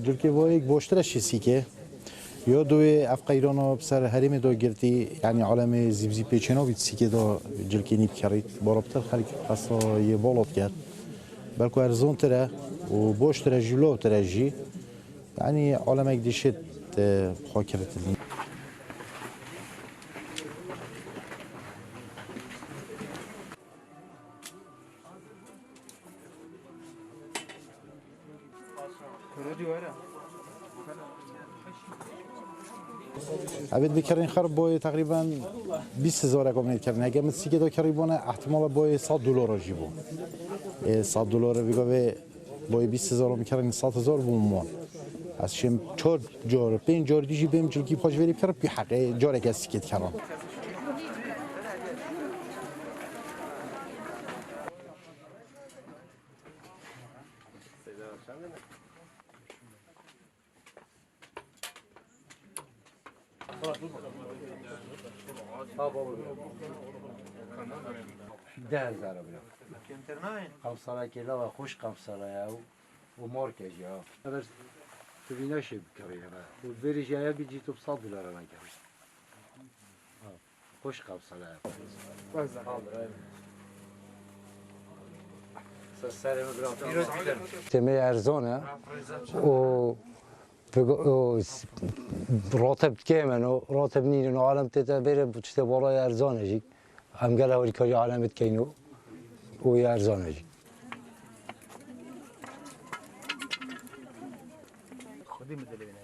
جلکی با یک باشترش چیزی که یا دوی افقیران و بسر حریم دو گرتی یعنی عالم زیبزی پیچنا بیت سیکه دا جلکی نیب کرد باربتر خلق خاصا یه بالات کرد بلکو ارزون تره و باشتره جلو تره جی یعنی عالم یک دیشت خاکرت عبید بکرین خراب بای تقریبا 20,000 کامنت کردن اگر من سیگه دا کریبانه احتمال بای $100 جیبو $100 بگه بای 20,000 میکردن 100,000 بومان از شم 4 جار 5 جار دیجی بیم جلگی پاش وری کرد بی حقه جاره که سیکت کردن ده هزار بلا قمصرة كلا وخوش قمصرة يا وماركة جا بس تبينا شيء بكريه والبري جاية بيجي $100 أنا كمان خوش قمصرة تمي أرزانة و راتب كمان وراتب نين وعالم تتبير بتشتى وراي أرزانة جي هم قال هوري كاري عالمت كينو ويا أرزانة جي خدي مدلي بنا